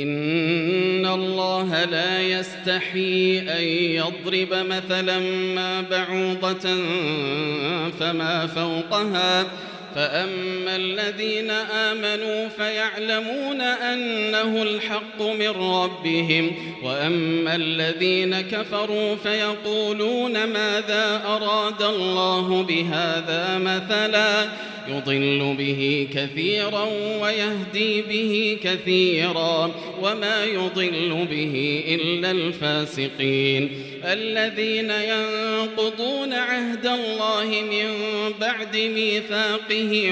إن الله لا يستحيي أن يضرب مثلا ما بعوضة فما فوقها فأما الذين آمنوا فيعلمون أنه الحق من ربهم وأما الذين كفروا فيقولون ماذا أراد الله بهذا مثلا يضل به كثيرا ويهدي به كثيرا وما يضل به إلا الفاسقين الذين ينقضون عهد الله من بعد ميثاقه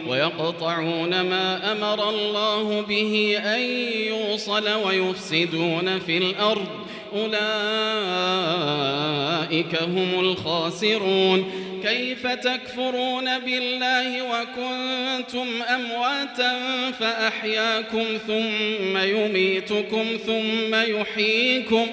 ويقطعون ما أمر الله به أن يوصل ويفسدون في الأرض أولئك هم الخاسرون كيف تكفرون بالله وكنتم أمواتا فأحياكم ثم يميتكم ثم يحييكم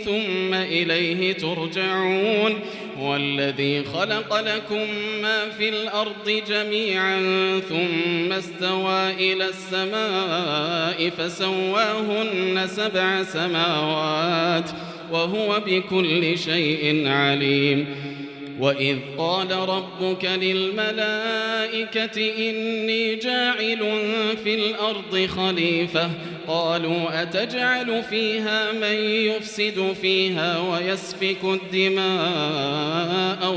ثم إليه ترجعون والذي خلق لكم ما في الأرض جميعا ثم استوى إلى السماء فسواهن 7 سماوات وهو بكل شيء عليم وإذ قال ربك للملائكة إني جاعل في الأرض خليفة قالوا أتجعل فيها من يفسد فيها ويسفك الدماء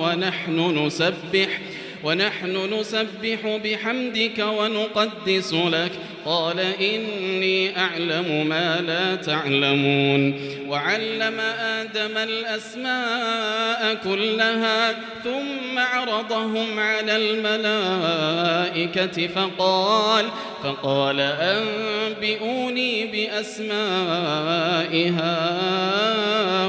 ونحن نسبح بحمدك ونقدس لك قال إني أعلم ما لا تعلمون وعلم آدم الأسماء كلها ثم عرضهم على الملائكة فقال أنبئوني بأسماء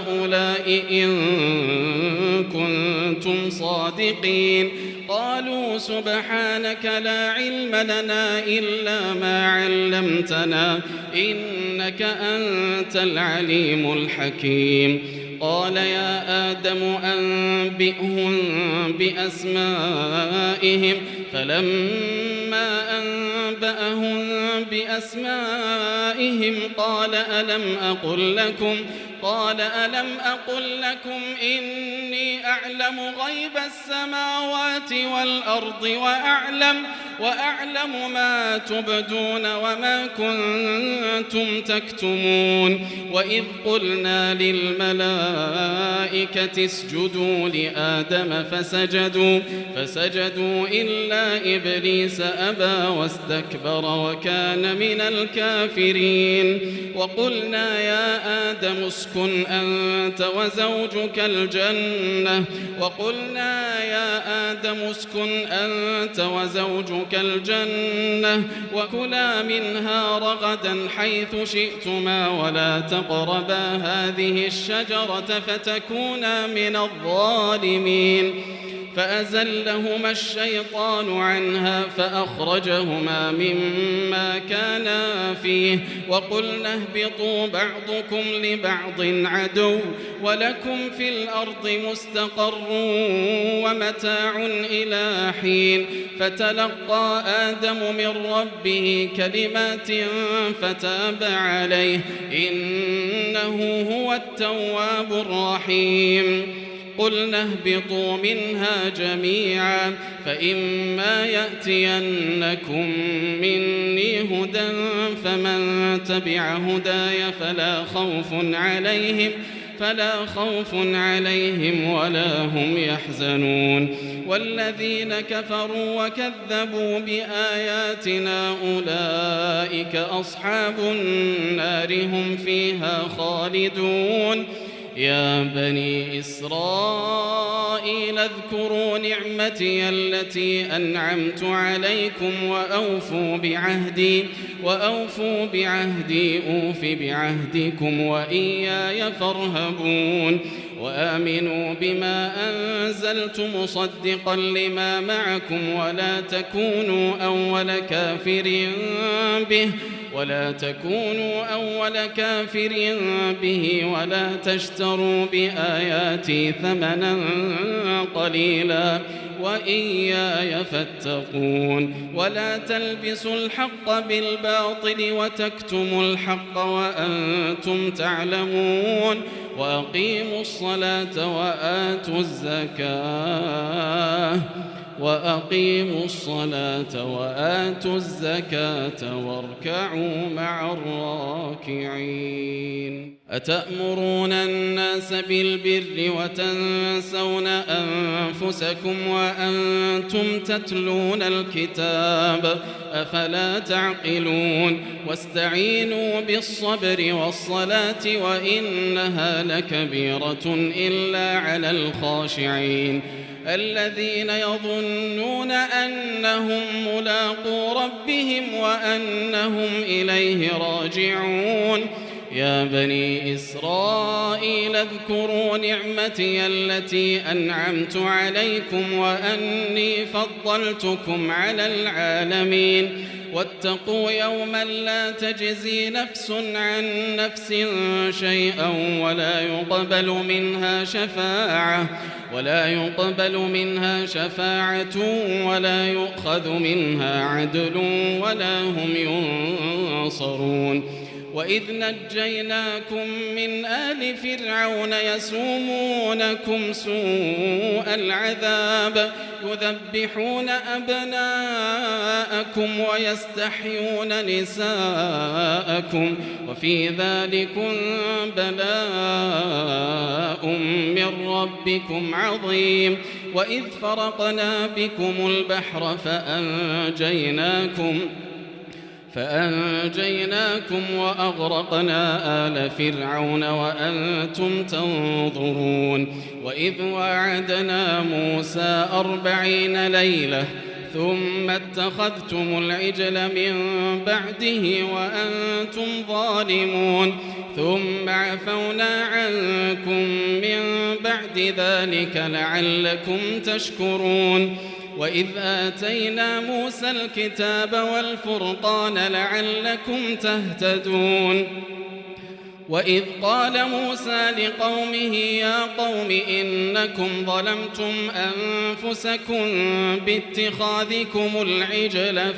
هؤلاء إن كنتم صادقين قالوا سبحانك لا علم لنا إلا ما علمتنا إنك أنت العليم الحكيم قال يا آدم أنبئهم بأسمائهم فلما أنبأهم بأسمائهم قال ألم أقل لكم إني أعلم غيب السماوات والأرض وأعلم ما تبدون وما كنتم تكتمون وإذ قلنا للملائكة اسجدوا لآدم فسجدوا إلا إبليس أبى واستكبر وكان من الكافرين وقلنا يا آدم اسكن أنت وزوجك الجنة وكلا منها رغدا حيث شئتما ولا تقربا هذه الشجرة فتكونا من الظالمين فأزلهما الشيطان عنها فأخرجهما مما كانا فيه وقلنا اهبطوا بعضكم لبعض عدو ولكم في الأرض مستقر ومتاع إلى حين فتلقى آدم من ربه كلمات فتاب عليه إنه هو التواب الرحيم قلنا اهبطوا منها جميعا فإما يأتينكم مني هدى فمن تبع هداي فلا خوف عليهم ولا هم يحزنون والذين كفروا وكذبوا بآياتنا أولئك أصحاب النار هم فيها خالدون يا بني إسرائيل اذكروا نعمتي التي أنعمت عليكم وأوفوا بعهدي أوف بعهدكم وإياي فارهبون وآمنوا بما أنزلت مصدقا لما معكم ولا تكونوا أول كافر به ولا تشتروا بآياتي ثمنا قليلا وإياي فاتقون ولا تلبسوا الحق بالباطل وتكتموا الحق وأنتم تعلمون وأقيموا الصلاة وآتوا الزكاة واركعوا مع الراكعين أتأمرون الناس بالبر وتنسون أنفسكم وأنتم تتلون الكتاب أفلا تعقلون واستعينوا بالصبر والصلاة وإنها لكبيرة إلا على الخاشعين الذين يظنون أنهم ملاقو ربهم وأنهم إليه راجعون يا بني إسرائيل اذكروا نعمتي التي أنعمت عليكم وأني فضلتكم على العالمين واتقوا يوما لا تجزي نفس عن نفس شيئا ولا يقبل منها شفاعة ولا يؤخذ منها عدل ولا هم ينصرون وإذ نجيناكم من آل فرعون يسومونكم سوء العذاب يذبحون أبناءكم ويستحيون نساءكم وفي ذلكم بلاء من ربكم عظيم وإذ فرقنا بكم البحر فأنجيناكم وأغرقنا آل فرعون وأنتم تنظرون وإذ وعدنا موسى 40 ليلة ثم اتخذتم العجل من بعده وأنتم ظالمون ثم عفونا عنكم من بعد ذلك لعلكم تشكرون وإذ آتينا موسى الكتاب والفرقان لعلكم تهتدون وإذ قال موسى لقومه يا قوم إنكم ظلمتم أنفسكم باتخاذكم العجل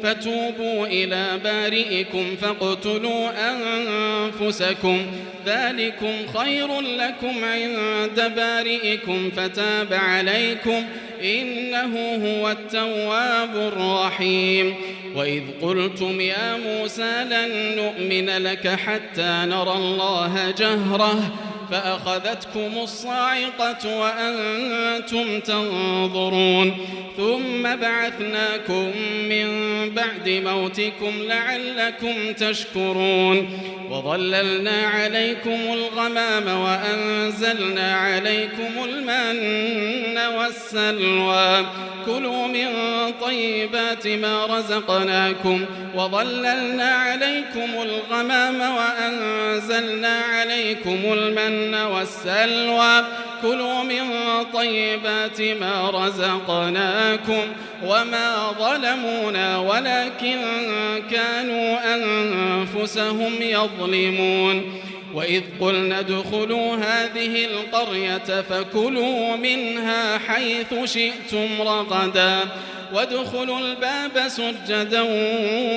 فتوبوا إلى بارئكم فاقتلوا أنفسكم ذلكم خير لكم عند بارئكم فتاب عليكم إنه هو التواب الرحيم وإذ قلتم يا موسى لن نؤمن لك حتى نرى الله جهرة فأخذتكم الصاعقة وأنتم تنظرون ثم بعثناكم من بعد موتكم لعلكم تشكرون وظللنا عليكم الغمام وأنزلنا عليكم المن والسلوى كلوا من طيبات ما رزقناكم وظللنا عليكم الغمام وأنزلنا عليكم المن والسلوى كلوا من طيبات ما رزقناكم وما ظلمونا ولكن كانوا أنفسهم يظلمون وإذ قلنا ادخلوا هذه القرية فكلوا منها حيث شئتم رغدا وادخلوا الباب سجدا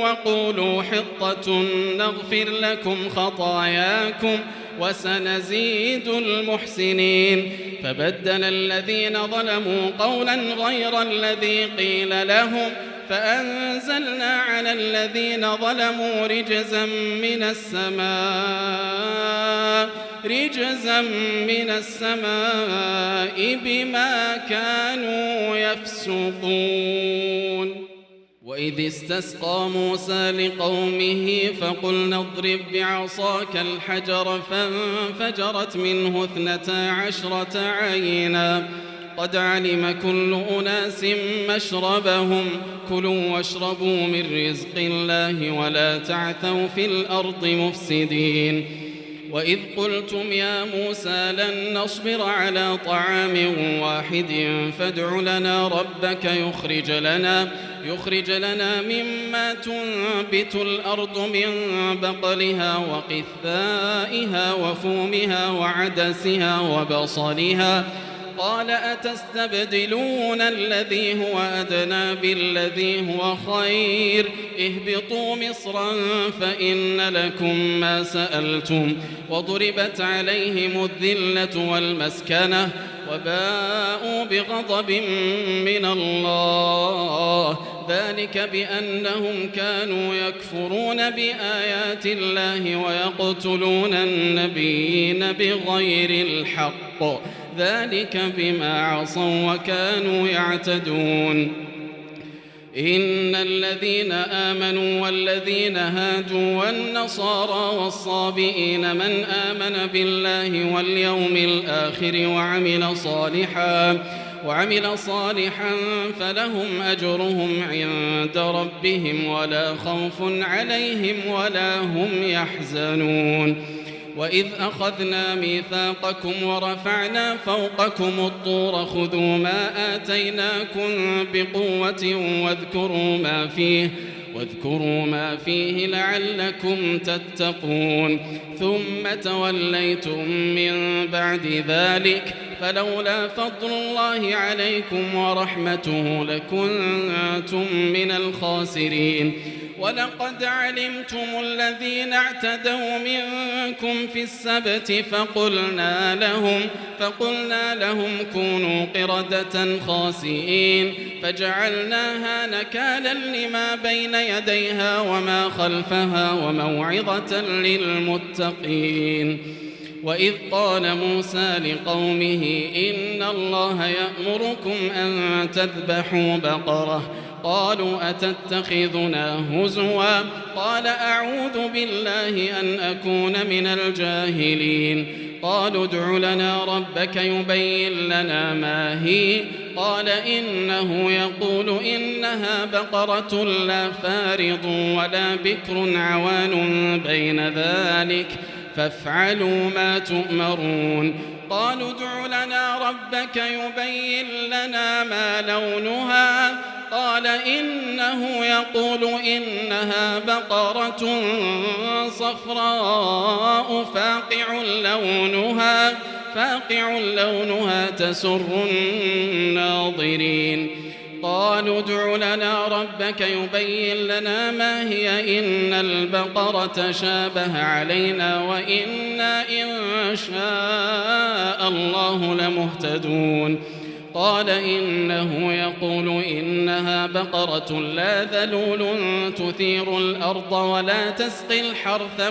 وقولوا حطة نغفر لكم خطاياكم وسنزيد المحسنين فبدل الذين ظلموا قولا غير الذي قيل لهم فأنزلنا على الذين ظلموا رجزا من السماء بما كانوا يفسقون وإذ استسقى موسى لقومه فقلنا اضرب بعصاك الحجر فانفجرت منه 12 عينا قد علم كل أناس مشربهم كلوا واشربوا من رزق الله ولا تعثوا في الأرض مفسدين وإذ قلتم يا موسى لن نصبر على طعام واحد فادع لنا ربك يخرج لنا مما تنبت الأرض من بقلها وقثائها وفومها وعدسها وبصلها قال أتستبدلون الذي هو أدنى بالذي هو خير اهبطوا مصرا فإن لكم ما سألتم وضربت عليهم الذلة والمسكنة وباءوا بغضب من الله ذلك بأنهم كانوا يكفرون بآيات الله ويقتلون النبيين بغير الحق ذلك بما عصوا وكانوا يعتدون إن الذين آمنوا والذين هادوا والنصارى والصابئين من آمن بالله واليوم الآخر وعمل صالحا فلهم أجرهم عند ربهم ولا خوف عليهم ولا هم يحزنون وإذ أخذنا ميثاقكم ورفعنا فوقكم الطور خذوا ما آتيناكم بقوة واذكروا ما فيه لعلكم تتقون ثم توليتم من بعد ذلك فلولا فضل الله عليكم ورحمته لكنتم من الخاسرين ولقد علمتم الذين اعتدوا منكم في السبت فقلنا لهم كونوا قردة خاسئين فجعلناها نكالا لما بين يديها وما خلفها وموعظة للمتقين وإذ قال موسى لقومه إن الله يأمركم أن تذبحوا بقرة قالوا أتتخذنا هزوا قال أعوذ بالله أن أكون من الجاهلين قالوا ادع لنا ربك يبين لنا ما هي قال إنه يقول إنها بقرة لا فارض ولا بكر عوان بين ذلك فافعلوا ما تؤمرون قالوا ادع لنا ربك يبين لنا ما لونها قال إنه يقول إنها بقرة صفراء فاقع لونها تسر الناظرين قالوا ادع لنا ربك يبين لنا ما هي إن البقرة شابه علينا وإنا إن شاء الله لمهتدون قال إنه يقول إنها بقرة لا ذلول تثير الأرض ولا تسقي الحرث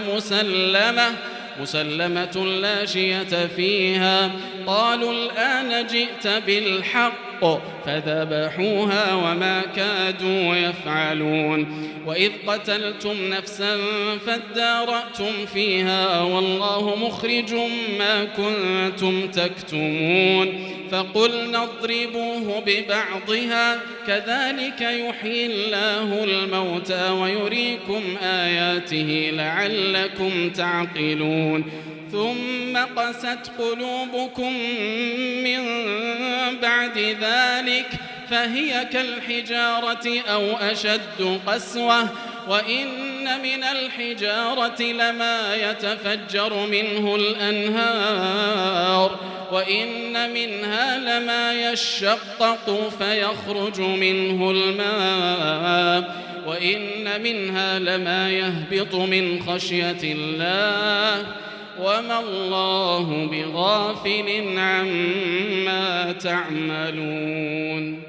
مسلمة لا شية فيها قالوا الآن جئت بالحق فذبحوها وما كادوا يفعلون وإذ قتلتم نفسا فادارأتم فيها والله مخرج ما كنتم تكتمون فقلنا اضربوه ببعضها كذلك يحيي الله الموتى ويريكم آياته لعلكم تعقلون ثم قست قلوبكم من بعد ذلك فهي كالحجارة أو أشد قسوة وإن من الحجارة لما يتفجر منه الأنهار وإن منها لما يشقق فيخرج منه الماء وإن منها لما يهبط من خشية الله وما الله بغافل عما تعملون